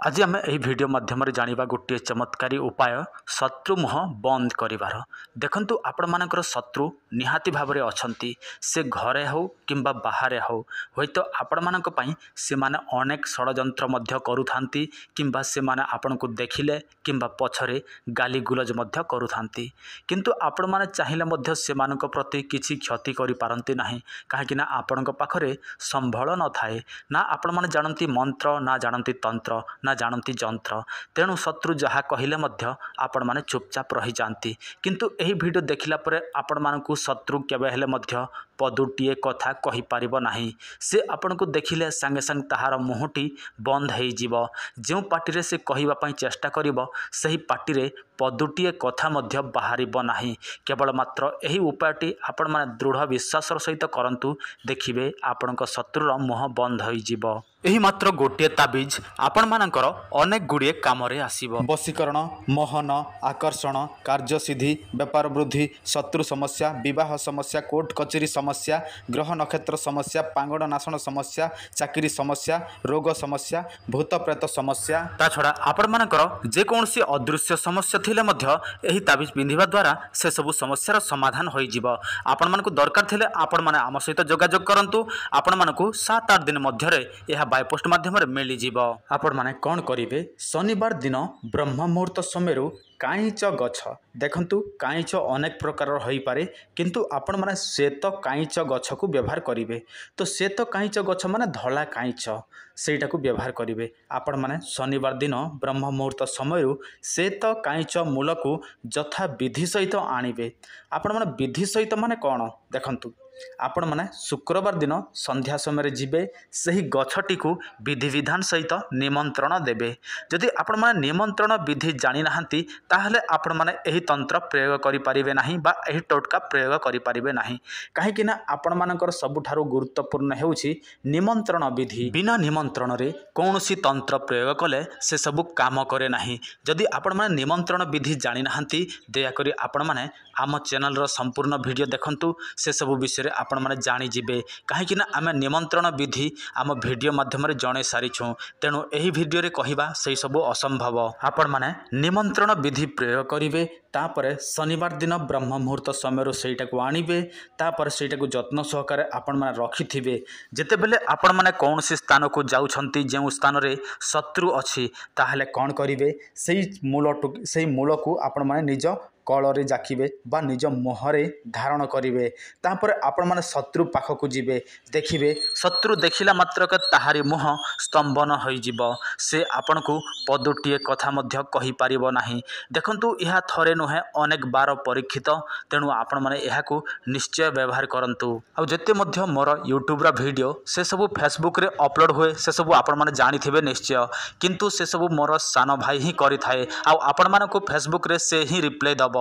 आज आम यही वीडियो माध्यम जाना गोटे चमत्कारी उपाय शत्रु मुह बंद करिवार। देखंतु आपण मानकर शत्रु निहाती भावरे अछंती, से घरे हो किंबा बाहरे हो होइतो आपण मानक पई से माने अनेक षडयंत्र मध्य करूथांती किंबा से माने आपण को देखिले किंबा पछरे गाली गुलज मध्य करूथांती, किंतु आपण माने चाहिले मध्य से मानक प्रति किछि क्षति करि पारंती नाही। काहेकि ना आपणक पाखरे संबळ न थाए, ना आपण माने जानंती मंत्र, ना जानंती तंत्र, ना जानती जंत्र। तेणु शत्रु जहाँ कहले मध्य आपण माने चुपचाप रही जाती, किंतु एही वीडियो देखिला परे आपण मानकु शत्रु केबे हेले मध्य पदुटीए कथा कहि पारिबो नाही। से आपण को देखिले संगे संग ताहार मुहटी बंद हो जिवो। जो पार्टी से कहिबा पई चेष्टा करिवो सही पार्टी रे पदुटीए कथा मध्य बाहरिबो नाही। केवल मात्र एही उपायटी आपण माने दृढ़ विश्वास सहित करंतु, देखिबे आपणक शत्रुर मुह बंद हो जिवो। एही मात्र गोटे ताबिज आपण मानकर अनेक गुड़िए काम रे आसीबो। वशीकरण, मोहन, आकर्षण, कार्यसिद्धि, व्यापार वृद्धि, शत्रु समस्या, विवाह समस्या, कोर्ट कचेरी समस्या, ग्रह नक्षत्र समस्या, पांगड़ नाशण समस्या, चाकरी समस्या, रोग समस्या, भूत प्रेत समस्या, ता छड़ा आपण मानकर जे कोनसी अदृश्य समस्या थिले मध्य एही ताबिज पिंधिबा द्वारा से सब समस्यार समाधान होई जिवो। आपण मानकु दरकार थिले आपण माने आम सहित जोगाजोग करंतु। आपण मानकु 7-8 दिन मध्य रे यह बाय पोस्ट माध्यम मिली जीव। आपण माने कौन करिवे, शनिवार दिन ब्रह्म मुहूर्त समय काईच गछ, देखंतु काईच अनेक प्रकार होई पारे, किंतु आपण माने श्वेत काईच गछ को व्यवहार करिवे। तो श्वेत काईच गछ माने धला काईच, सेटा को व्यवहार करिवे। आपण माने शनिवार दिन ब्रह्म मुहूर्त समय श्वेत काईच मूल को यथा विधि सहित आनिवे। आपण माने विधि सहित माने कौन देखंतु, आपण माने शुक्रवार दिन संध्या समय जिबे, सही गछटी को विधि विधान सहित निमंत्रण देबे। जदि आपण माने निमंत्रण विधि जानि नाहंती ताहले आपण माने एही तंत्र प्रयोग करि परिबे नाही बा एही टोटका प्रयोग करि परिबे नाही। काहे कि ना आपण मानकर सबुठारु गुरुत्वपूर्ण हेउछि निमंत्रण विधि। बिना निमंत्रण रे कोनोसी तंत्र प्रयोग कले से सब काम करे नाही। जदि आपण माने निमंत्रण विधि जानि नाहंती, दया करी आपण माने आम चैनल रो संपूर्ण वीडियो देखंतु, से सब विषय आपण माने जानि जिबे। काहे कि ना आमे निमंत्रण विधि आम वीडियो माध्यम रे जणे सारिछु, तेणु एही वीडियो रे कहिबा सेही सब असंभव। आपण माने निमंत्रण विधि प्रयोग करिवे, तापरे शनिवार दिन ब्रह्म मुहूर्त समय सेटा को आनिबे, तापर सेटा को जत्न सहकारे आपण माने रखिथिबे। जेते बेले आपण माने कोनसी स्थान को जाउछंती, जेउ स्थान रे शत्रु अछि, ताहले कोन करिवे, सेही मूल को आपण माने निज कଳରେ जाकिबे बा निज मुहरे धारण करिवे। तापर आपण माने शत्रु पाखकु जिबे, देखिबे शत्रु देखिला मात्रक ताहारी मुह स्तंभन होई जिवो। से आपण को पदुटीए कथा मध्य कहि पारिबो नाही। देखंतु यह थरे नुहे अनेक बार परीक्षित, तेणु आपण माने यहाकू निश्चय व्यवहार करंतु। आ जते मध्य मोर यूट्यूब रा वीडियो से सब फेसबुक रे अपलोड हुए, से सब आपण माने जानिथिबे निश्चय, किंतु से सब मोर सान भाई ही करि थाए। आ आपण माने को फेसबुक रे से ही रिप्लाई दबो।